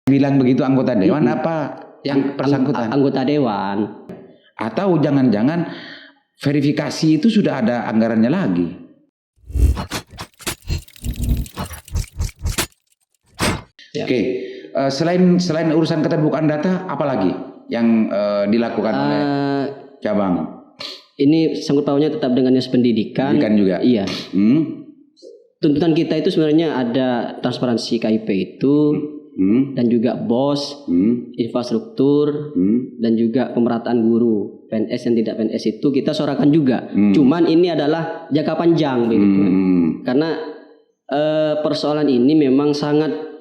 bilang begitu anggota dewan apa yang bersangkutan? Anggota dewan. Atau jangan-jangan verifikasi itu sudah ada anggarannya lagi? Ya. Oke, selain urusan keterbukaan data, apa lagi yang dilakukan oleh cabang? Ini sangkut pautnya tetap dengan dinas pendidikan. Pendidikan juga. Iya. Tuntutan kita itu sebenarnya ada transparansi KIP itu. Dan juga BOS, infrastruktur, dan juga pemerataan guru PNS dan tidak PNS itu kita suarakan juga. Cuman ini adalah jangka panjang begitu. Karena persoalan ini memang sangat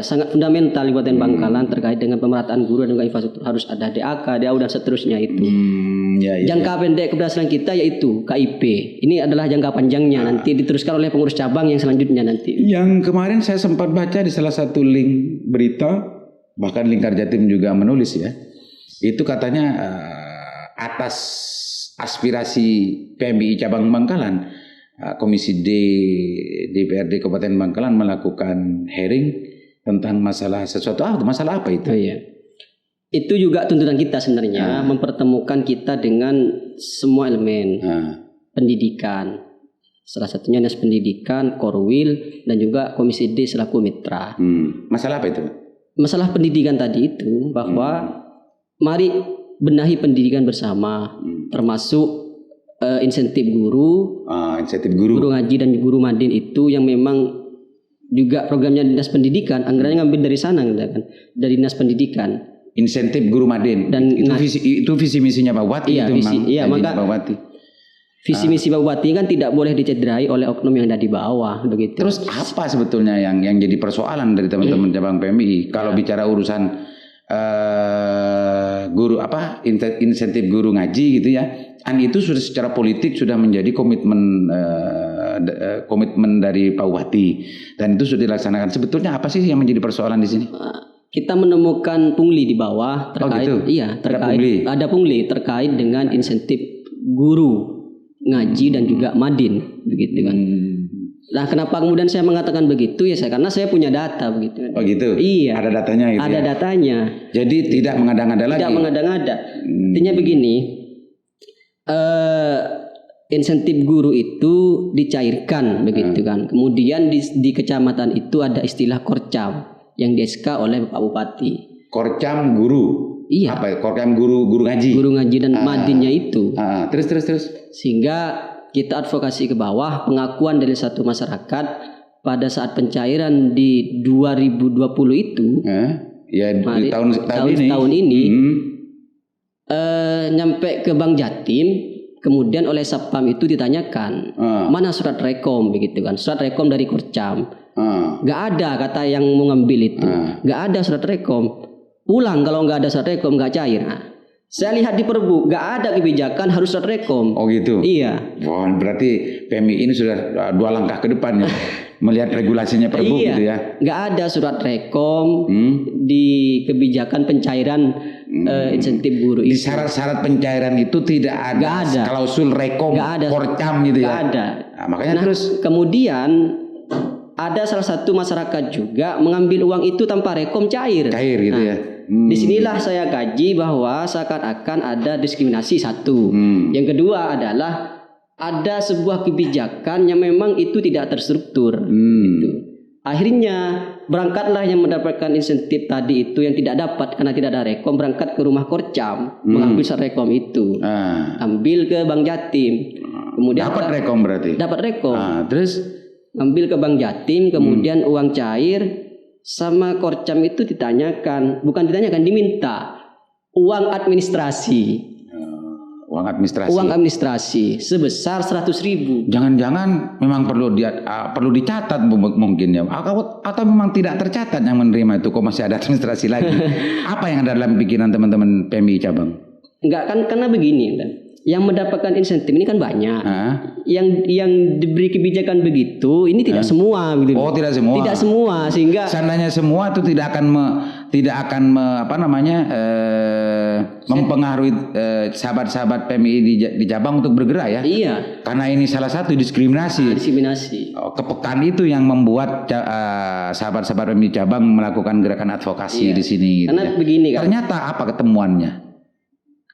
sangat fundamental di Kabupaten Bangkalan terkait dengan pemerataan guru dan juga infrastruktur, harus ada DAK, DAU dan seterusnya itu. Jangka pendek keberhasilan kita yaitu KIP. Ini adalah jangka panjangnya, nanti diteruskan oleh pengurus cabang yang selanjutnya nanti. Yang kemarin saya sempat baca di salah satu link berita, bahkan Lingkar Jatim juga menulis ya. Itu katanya atas aspirasi PMI cabang Bangkalan, Komisi D DPRD Kabupaten Bangkalan melakukan hearing tentang masalah masalah apa itu? Oh, iya. Itu juga tuntutan kita sebenarnya, mempertemukan kita dengan semua elemen pendidikan. Salah satunya dinas pendidikan, Korwil, dan juga Komisi D selaku mitra. Masalah apa itu? Masalah pendidikan tadi itu bahwa mari benahi pendidikan bersama, termasuk insentif guru, guru ngaji dan guru madin itu yang memang juga programnya dinas pendidikan, anggarannya ngambil dari sana kan, dari dinas pendidikan. Insentif guru madin dan itu visi misinya Pak Bupati. Iya, maka Pak Bupati. Visi misi Pak Bupati kan tidak boleh dicederai oleh oknum yang ada di bawah begitu. Terus apa sebetulnya yang jadi persoalan dari teman-teman cabang PMI kalau bicara urusan guru insentif guru ngaji gitu ya? Kan itu sudah secara politik sudah menjadi komitmen dari Pak Bupati dan itu sudah dilaksanakan. Sebetulnya apa sih yang menjadi persoalan di sini? Kita menemukan pungli di bawah terkait ada pungli terkait dengan insentif guru ngaji dan juga madin begitu kan. Nah, kenapa kemudian saya mengatakan begitu ya karena saya punya data begitu kan. Oh gitu. Iya. Ada datanya gitu. Ada datanya. Jadi tidak mengada-ngada lagi. Tidak mengada-ngada. Artinya begini, insentif guru itu dicairkan begitu kan. Kemudian di kecamatan itu ada istilah korcam yang di-SK oleh Pak Bupati. Korcam guru. Iya. Apa? Korcam guru ngaji. Guru ngaji dan madinnya itu. Terus. Sehingga kita advokasi ke bawah pengakuan dari satu masyarakat pada saat pencairan di 2020 itu. Tahun ini. Nyampe ke Bank Jatim, kemudian oleh Satpam itu ditanyakan mana surat rekom begitu kan, surat rekom dari Korcam. Gak ada kata yang mau ngambil itu, gak ada surat rekom. Pulang kalau gak ada surat rekom gak cair. Saya lihat di Perbu gak ada kebijakan harus surat rekom. Oh gitu. Iya. Wah, berarti PMI ini sudah 2 langkah ke depan ya, melihat regulasinya Perbu gitu ya. Gak ada surat rekom di kebijakan pencairan insentif guru itu. Di syarat-syarat pencairan itu tidak ada klausul rekom Korcam gitu ya. Gak ada. Nah, makanya terus kemudian ada salah satu masyarakat juga mengambil uang itu tanpa rekom cair gitu ya. Disinilah saya kaji bahwa seakan-akan ada diskriminasi satu. Yang kedua adalah ada sebuah kebijakan yang memang itu tidak terstruktur. Gitu. Akhirnya berangkatlah yang mendapatkan insentif tadi itu yang tidak dapat karena tidak ada rekom, berangkat ke rumah Korcam mengambil surat rekom itu, ambil ke Bank Jatim, kemudian dapat rekom berarti. Dapat rekom. Terus ambil ke Bank Jatim, kemudian uang cair sama Korcam itu diminta uang administrasi. Uang administrasi sebesar 100.000. Jangan-jangan memang perlu dicatat mungkin ya, atau memang tidak tercatat yang menerima itu, kok masih ada administrasi lagi. Apa yang ada dalam pikiran teman-teman PMI cabang? Enggak kan, karena begini kan. Yang mendapatkan insentif ini kan banyak. Yang diberi kebijakan begitu ini tidak semua gitu. Oh, tidak semua. Tidak semua, sehingga seandainya semua itu tidak akan mempengaruhi sahabat-sahabat PMI di cabang untuk bergerak ya. Iya. Karena ini salah satu diskriminasi. Diskriminasi. Kepekaan itu yang membuat sahabat-sahabat PMI cabang melakukan gerakan advokasi di sini. Gitu Karena begini kan. Ternyata apa ketemuannya?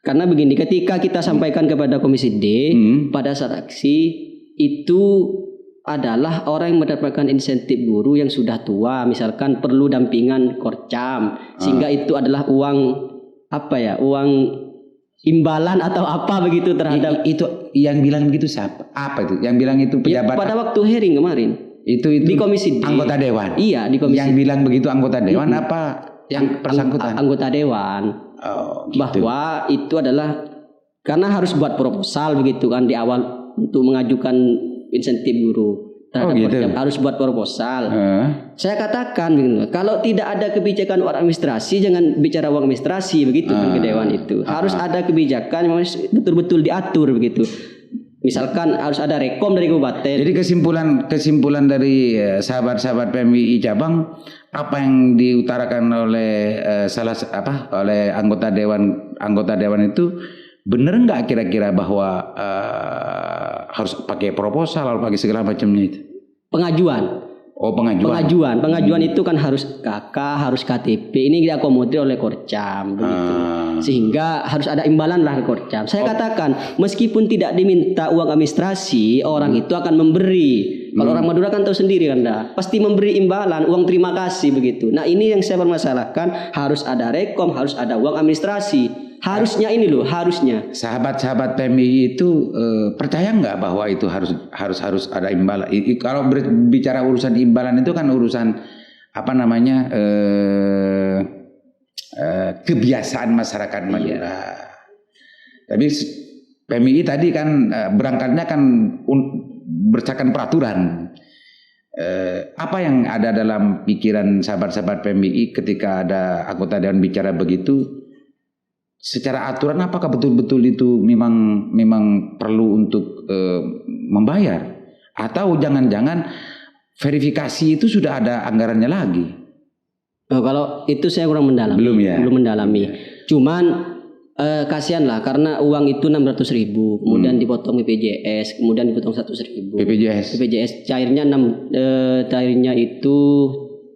Karena begini, ketika kita sampaikan kepada Komisi D pada saat aksi itu adalah orang yang mendapatkan insentif guru yang sudah tua, misalkan perlu dampingan korcam, sehingga itu adalah uang uang imbalan atau apa begitu terhadap itu yang bilang begitu siapa? Apa itu? Yang bilang itu pejabat? pada waktu hearing kemarin. Itu di Komisi D. Anggota dewan. Iya, di Komisi. Yang bilang begitu anggota dewan apa yang bersangkutan? Anggota dewan. Oh, gitu. Bahwa itu adalah karena harus buat proposal begitu kan di awal untuk mengajukan insentif guru terhadap korcam, harus buat proposal. Saya katakan begini, kalau tidak ada kebijakan uang administrasi jangan bicara uang administrasi begitu kan ke dewan itu. Harus ada kebijakan yang betul-betul diatur begitu. Misalkan harus ada rekom dari kabupaten. Jadi kesimpulan dari sahabat-sahabat PMI cabang apa yang diutarakan oleh oleh anggota dewan itu benar nggak kira-kira bahwa harus pakai proposal atau pakai segala macamnya itu? Pengajuan. Oh, pengajuan. Pengajuan itu kan harus KK, harus KTP. Ini diakomodir oleh korcam begitu. Sehingga harus ada imbalan lah ke korcam. Saya katakan meskipun tidak diminta uang administrasi, orang itu akan memberi. Kalau orang Madura kan tahu sendiri Anda, pasti memberi imbalan, uang terima kasih begitu. Nah, ini yang saya permasalahkan, harus ada rekom, harus ada uang administrasi. Harusnya ini loh, harusnya. Sahabat-sahabat PMI itu percaya nggak bahwa itu harus ada imbalan? Kalau bicara urusan imbalan itu kan urusan kebiasaan masyarakat Madura. Tapi PMI tadi kan berangkatnya kan berdasarkan peraturan. Apa yang ada dalam pikiran sahabat-sahabat PMI ketika ada anggota dewan bicara begitu? Secara aturan apakah betul-betul itu memang perlu untuk membayar, atau jangan-jangan verifikasi itu sudah ada anggarannya lagi? Kalau itu saya kurang mendalami. Belum mendalami. Cuman kasihan lah karena uang itu 600.000, kemudian dipotong BPJS, kemudian dipotong 100.000. BPJS cairnya itu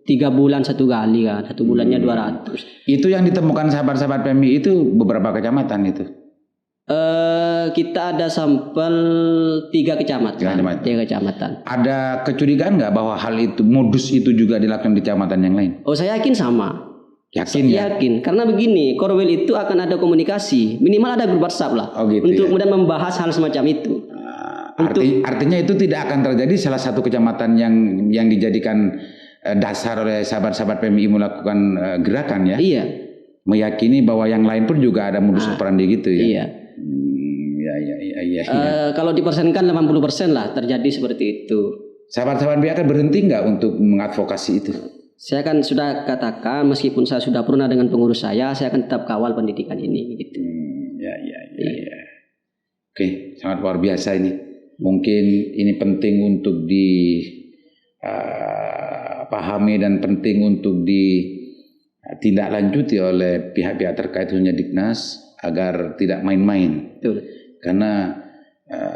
3 bulan 1 kali kan, 1 bulannya 200. Itu yang ditemukan sahabat-sahabat PMI itu beberapa kecamatan itu. Kita ada sampel 3 kecamatan. 3 kecamatan. Ada kecurigaan nggak bahwa hal itu, modus itu juga dilakukan di kecamatan yang lain? Oh, saya yakin sama. Yakin, karena begini, Korwil itu akan ada komunikasi, minimal ada grup WhatsApp lah, untuk kemudian membahas hal semacam itu. Artinya itu tidak akan terjadi salah satu kecamatan yang dijadikan dasar oleh sahabat-sahabat PMI melakukan gerakan ya. Iya. Meyakini bahwa yang lain pun juga ada modus operandi gitu ya. Iya. Iya. Kalau dipersenkan 80% lah terjadi seperti itu. Sahabat-sahabat PMI akan berhenti nggak untuk mengadvokasi itu? Saya kan sudah katakan meskipun saya sudah pernah dengan pengurus saya akan tetap kawal pendidikan ini gitu. Iya. Oke, sangat luar biasa ini. Mungkin ini penting untuk pahami dan penting untuk ditindaklanjuti oleh pihak-pihak terkait khususnya Dignas agar tidak main-main. Betul. Karena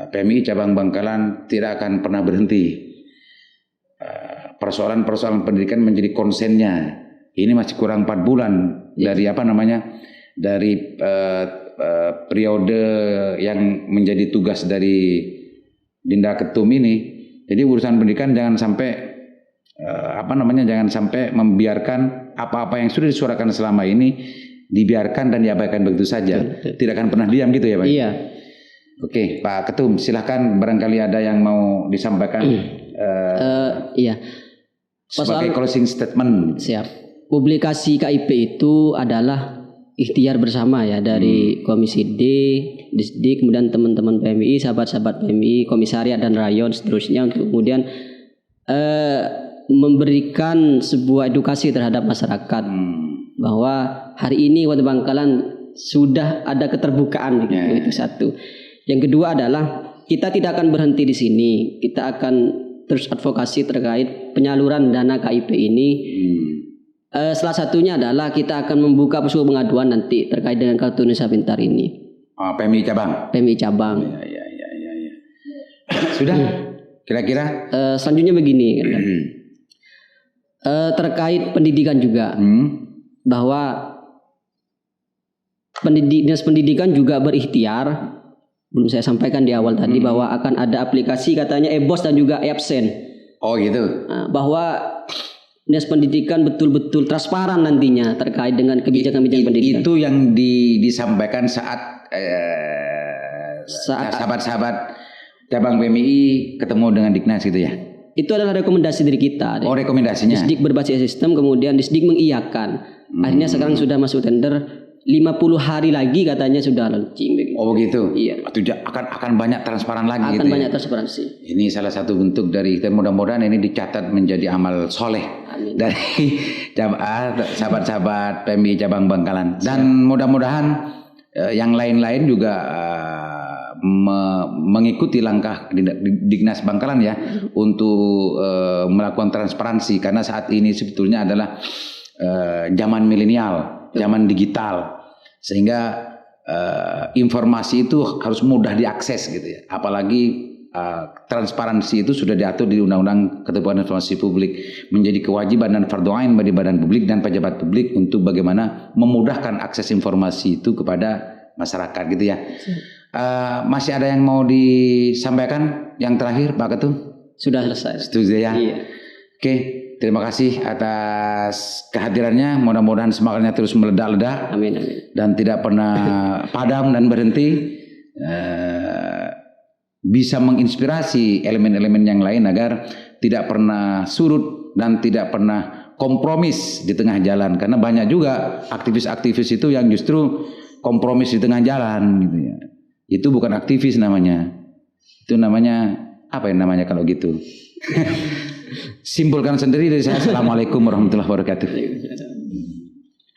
PMI cabang Bangkalan tidak akan pernah berhenti. Persoalan-persoalan pendidikan menjadi konsennya. Ini masih kurang 4 bulan dari dari periode yang menjadi tugas dari Dinda Ketum ini. Jadi urusan pendidikan jangan sampai jangan sampai membiarkan apa-apa yang sudah disuarakan selama ini dibiarkan dan diabaikan begitu saja. Tidak akan pernah diam gitu ya Pak? Iya. Oke, Pak Ketum, silahkan barangkali ada yang mau disampaikan. Iya. Sebagai closing statement. Siap. Publikasi KIP itu adalah ikhtiar bersama ya dari Komisi D, Disdik, kemudian teman-teman PMI, sahabat-sahabat PMI, komisariat dan rayon seterusnya untuk kemudian memberikan sebuah edukasi terhadap masyarakat bahwa hari ini Kota Bangkalan sudah ada keterbukaan gitu. Itu satu. Yang kedua adalah kita tidak akan berhenti di sini. Kita akan terus advokasi terkait penyaluran dana KIP ini Salah satunya adalah kita akan membuka posko pengaduan nanti terkait dengan kartu Indonesia Pintar ini. PMI cabang. PMI cabang. Ya. Sudah. Kira-kira. Selanjutnya begini, terkait pendidikan juga, bahwa Dinas Pendidikan juga berikhtiar. Belum saya sampaikan di awal tadi bahwa akan ada aplikasi katanya e-bos dan juga e-absen. Oh gitu. Bahwa Dinas Pendidikan betul-betul transparan nantinya terkait dengan kebijakan-kebijakan pendidikan. Itu yang disampaikan saat sahabat-sahabat cabang PMI ketemu dengan Dignas gitu ya. Itu adalah rekomendasi dari kita. Oh, rekomendasinya. Disdik berbasis sistem, kemudian Disdik mengiyakan. Akhirnya sekarang sudah masuk tender. 50 hari lagi katanya sudah launching begitu. Oh begitu. Iya. Itu akan banyak transparan lagi. Akan gitu banyak ya? transparansi. Ini salah satu bentuk dari, dan mudah-mudahan ini dicatat menjadi amal soleh. Amin. Dari sahabat-sahabat PMI cabang Bangkalan. Dan mudah-mudahan yang lain-lain juga mengikuti langkah Dignas Bangkalan ya untuk melakukan transparansi, karena saat ini sebetulnya adalah zaman milenial, zaman digital, sehingga informasi itu harus mudah diakses gitu ya. Apalagi transparansi itu sudah diatur di Undang-Undang Keterbukaan Informasi Publik, menjadi kewajiban dan fardhu ain bagi badan publik dan pejabat publik untuk bagaimana memudahkan akses informasi itu kepada masyarakat gitu ya. Masih ada yang mau disampaikan yang terakhir Pak Ketum? Sudah selesai. Setuju ya? Iya. Oke, terima kasih atas kehadirannya. Mudah-mudahan semangatnya terus meledak-ledak. Amin. Dan tidak pernah padam dan berhenti. Bisa menginspirasi elemen-elemen yang lain agar tidak pernah surut dan tidak pernah kompromis di tengah jalan. Karena banyak juga aktivis-aktivis itu yang justru kompromis di tengah jalan gitu ya. Itu bukan aktivis namanya. Itu namanya apa yang namanya kalau gitu? Simpulkan sendiri dari saya. Assalamualaikum warahmatullahi wabarakatuh.